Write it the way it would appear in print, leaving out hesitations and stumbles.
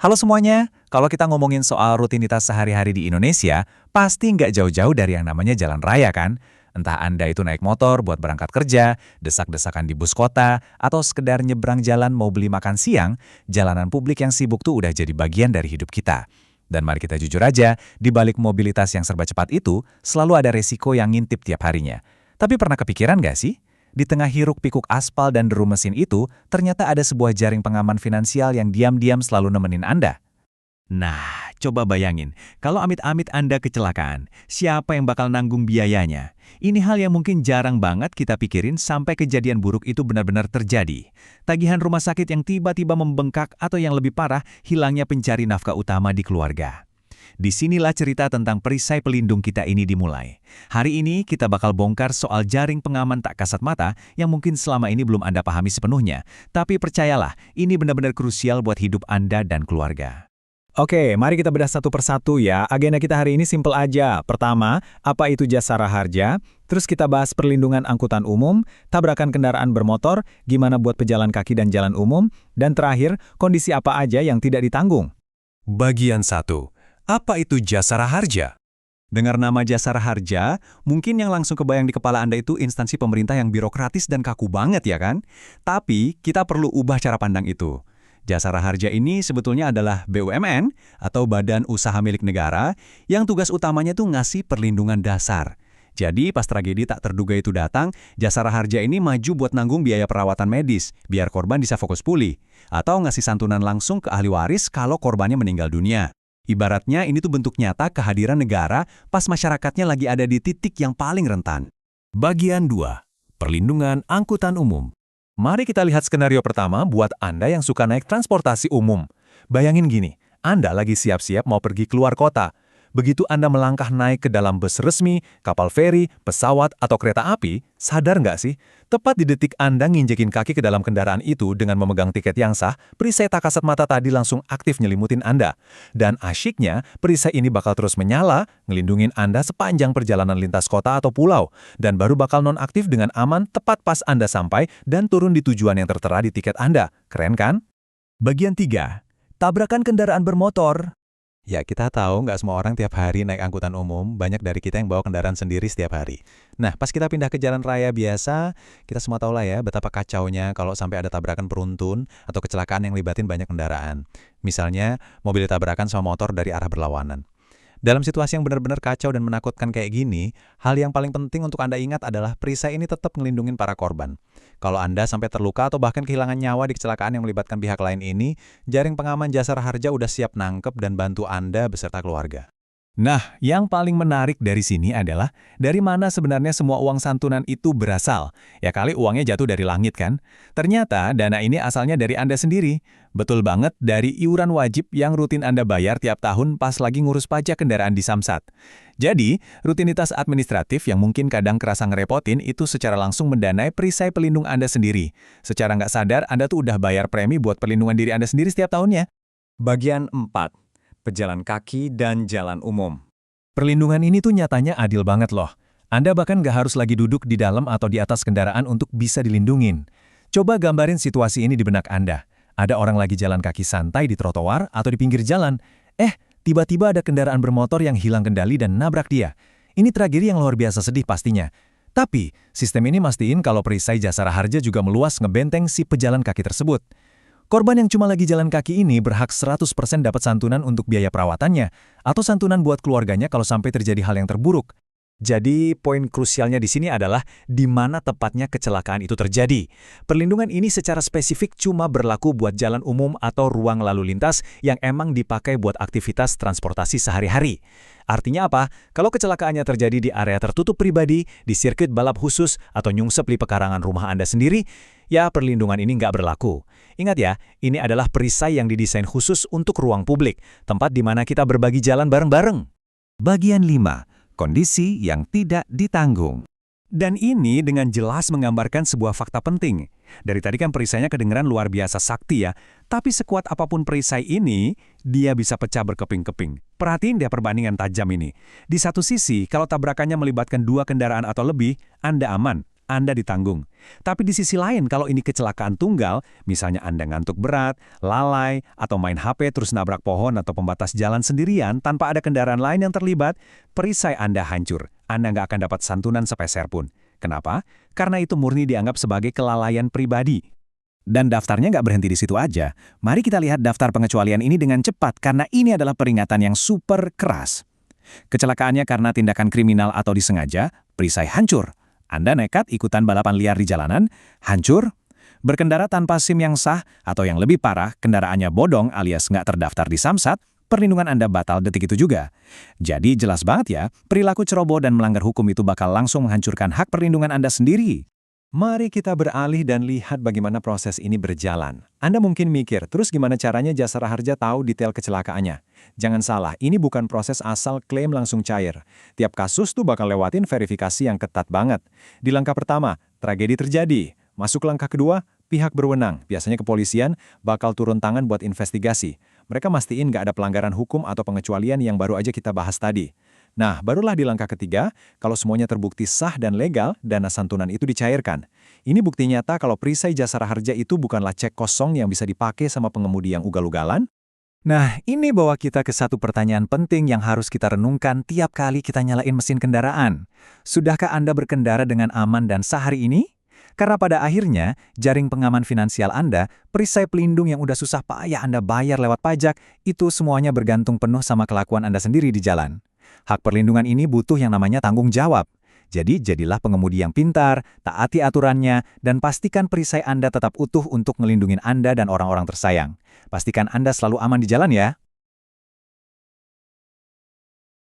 Halo semuanya, kalau kita ngomongin soal rutinitas sehari-hari di Indonesia, pasti nggak jauh-jauh dari yang namanya jalan raya kan? Entah Anda itu naik motor buat berangkat kerja, desak-desakan di bus kota, atau sekedar nyebrang jalan mau beli makan siang, jalanan publik yang sibuk tuh udah jadi bagian dari hidup kita. Dan mari kita jujur aja, di balik mobilitas yang serba cepat itu, selalu ada resiko yang ngintip tiap harinya. Tapi pernah kepikiran nggak sih? Di tengah hiruk-pikuk aspal dan deru mesin itu, ternyata ada sebuah jaring pengaman finansial yang diam-diam selalu nemenin Anda. Nah, coba bayangin, kalau amit-amit Anda kecelakaan, siapa yang bakal nanggung biayanya? Ini hal yang mungkin jarang banget kita pikirin sampai kejadian buruk itu benar-benar terjadi. Tagihan rumah sakit yang tiba-tiba membengkak atau yang lebih parah, hilangnya pencari nafkah utama di keluarga. Disinilah cerita tentang perisai pelindung kita ini dimulai. Hari ini kita bakal bongkar soal jaring pengaman tak kasat mata yang mungkin selama ini belum Anda pahami sepenuhnya. Tapi percayalah, ini benar-benar krusial buat hidup Anda dan keluarga. Oke, mari kita bedah satu persatu ya. Agenda kita hari ini simpel aja. Pertama, apa itu jasara harja? Terus kita bahas perlindungan angkutan umum, tabrakan kendaraan bermotor, gimana buat pejalan kaki dan jalan umum, dan terakhir, kondisi apa aja yang tidak ditanggung. Bagian 1. Apa itu jasara harja? Dengar nama jasara harja, mungkin yang langsung kebayang di kepala Anda itu instansi pemerintah yang birokratis dan kaku banget ya kan? Tapi kita perlu ubah cara pandang itu. Jasara harja ini sebetulnya adalah BUMN atau Badan Usaha Milik Negara yang tugas utamanya tuh ngasih perlindungan dasar. Jadi pas tragedi tak terduga itu datang, jasara harja ini maju buat nanggung biaya perawatan medis biar korban bisa fokus pulih. Atau ngasih santunan langsung ke ahli waris kalau korbannya meninggal dunia. Ibaratnya ini tuh bentuk nyata kehadiran negara pas masyarakatnya lagi ada di titik yang paling rentan. Bagian 2. Perlindungan angkutan umum. Mari kita lihat skenario pertama buat Anda yang suka naik transportasi umum. Bayangin gini, Anda lagi siap-siap mau pergi keluar kota. Begitu Anda melangkah naik ke dalam bus resmi, kapal feri, pesawat, atau kereta api, sadar nggak sih? Tepat di detik Anda nginjekin kaki ke dalam kendaraan itu dengan memegang tiket yang sah, perisai tak kasat mata tadi langsung aktif nyelimutin Anda. Dan asyiknya, perisai ini bakal terus menyala, ngelindungin Anda sepanjang perjalanan lintas kota atau pulau, dan baru bakal nonaktif dengan aman tepat pas Anda sampai dan turun di tujuan yang tertera di tiket Anda. Keren kan? Bagian 3. Tabrakan kendaraan bermotor. Ya, kita tahu nggak semua orang tiap hari naik angkutan umum, banyak dari kita yang bawa kendaraan sendiri setiap hari. Nah, pas kita pindah ke jalan raya biasa, kita semua tahu lah ya betapa kacaunya kalau sampai ada tabrakan beruntun atau kecelakaan yang libatin banyak kendaraan. Misalnya, mobil tabrakan sama motor dari arah berlawanan. Dalam situasi yang benar-benar kacau dan menakutkan kayak gini, hal yang paling penting untuk Anda ingat adalah perisai ini tetap ngelindungin para korban. Kalau Anda sampai terluka atau bahkan kehilangan nyawa di kecelakaan yang melibatkan pihak lain ini, jaring pengaman jasara harja udah siap nangkep dan bantu Anda beserta keluarga. Nah, yang paling menarik dari sini adalah dari mana sebenarnya semua uang santunan itu berasal. Ya kali uangnya jatuh dari langit kan? Ternyata dana ini asalnya dari Anda sendiri. Betul banget, dari iuran wajib yang rutin Anda bayar tiap tahun pas lagi ngurus pajak kendaraan di Samsat. Jadi, rutinitas administratif yang mungkin kadang kerasa ngerepotin itu secara langsung mendanai perisai pelindung Anda sendiri. Secara nggak sadar, Anda tuh udah bayar premi buat perlindungan diri Anda sendiri setiap tahunnya. Bagian 4. Pejalan kaki dan jalan umum. Perlindungan ini tuh nyatanya adil banget loh. Anda bahkan nggak harus lagi duduk di dalam atau di atas kendaraan untuk bisa dilindungin. Coba gambarin situasi ini di benak Anda. Ada orang lagi jalan kaki santai di trotoar atau di pinggir jalan. Tiba-tiba ada kendaraan bermotor yang hilang kendali dan nabrak dia. Ini tragedi yang luar biasa sedih pastinya. Tapi, sistem ini mastiin kalau perisai jasara harja juga meluas ngebenteng si pejalan kaki tersebut. Korban yang cuma lagi jalan kaki ini berhak 100% dapat santunan untuk biaya perawatannya, atau santunan buat keluarganya kalau sampai terjadi hal yang terburuk. Jadi, poin krusialnya di sini adalah di mana tepatnya kecelakaan itu terjadi. Perlindungan ini secara spesifik cuma berlaku buat jalan umum atau ruang lalu lintas yang emang dipakai buat aktivitas transportasi sehari-hari. Artinya apa? Kalau kecelakaannya terjadi di area tertutup pribadi, di sirkuit balap khusus, atau nyungsep di pekarangan rumah Anda sendiri, ya perlindungan ini nggak berlaku. Ingat ya, ini adalah perisai yang didesain khusus untuk ruang publik, tempat di mana kita berbagi jalan bareng-bareng. Bagian 5. Kondisi yang tidak ditanggung. Dan ini dengan jelas menggambarkan sebuah fakta penting. Dari tadi kan perisainya kedengeran luar biasa sakti ya, tapi sekuat apapun perisai ini, dia bisa pecah berkeping-keping. Perhatiin dia perbandingan tajam ini. Di satu sisi, kalau tabrakannya melibatkan 2 kendaraan atau lebih, Anda aman. Anda ditanggung. Tapi di sisi lain, kalau ini kecelakaan tunggal, misalnya Anda ngantuk berat, lalai, atau main HP terus nabrak pohon atau pembatas jalan sendirian tanpa ada kendaraan lain yang terlibat, perisai Anda hancur. Anda nggak akan dapat santunan sepeser pun. Kenapa? Karena itu murni dianggap sebagai kelalaian pribadi. Dan daftarnya nggak berhenti di situ aja. Mari kita lihat daftar pengecualian ini dengan cepat karena ini adalah peringatan yang super keras. Kecelakaannya karena tindakan kriminal atau disengaja, perisai hancur. Anda nekat ikutan balapan liar di jalanan, hancur. Berkendara tanpa SIM yang sah, atau yang lebih parah, kendaraannya bodong alias nggak terdaftar di Samsat, perlindungan Anda batal detik itu juga. Jadi jelas banget ya, perilaku ceroboh dan melanggar hukum itu bakal langsung menghancurkan hak perlindungan Anda sendiri. Mari kita beralih dan lihat bagaimana proses ini berjalan. Anda mungkin mikir, terus gimana caranya Jasara Harja tahu detail kecelakaannya? Jangan salah, ini bukan proses asal klaim langsung cair. Tiap kasus tuh bakal lewatin verifikasi yang ketat banget. Di langkah pertama, tragedi terjadi. Masuk langkah kedua, pihak berwenang, biasanya kepolisian, bakal turun tangan buat investigasi. Mereka mastiin nggak ada pelanggaran hukum atau pengecualian yang baru aja kita bahas tadi. Nah, barulah di langkah ketiga, kalau semuanya terbukti sah dan legal, dana santunan itu dicairkan. Ini bukti nyata kalau perisai Jasara Harja itu bukanlah cek kosong yang bisa dipakai sama pengemudi yang ugal-ugalan. Nah, ini bawa kita ke satu pertanyaan penting yang harus kita renungkan tiap kali kita nyalain mesin kendaraan. Sudahkah Anda berkendara dengan aman dan sah hari ini? Karena pada akhirnya, jaring pengaman finansial Anda, perisai pelindung yang udah susah payah Anda bayar lewat pajak, itu semuanya bergantung penuh sama kelakuan Anda sendiri di jalan. Hak perlindungan ini butuh yang namanya tanggung jawab. Jadi, jadilah pengemudi yang pintar, taati aturannya, dan pastikan perisai Anda tetap utuh untuk ngelindungin Anda dan orang-orang tersayang. Pastikan Anda selalu aman di jalan ya.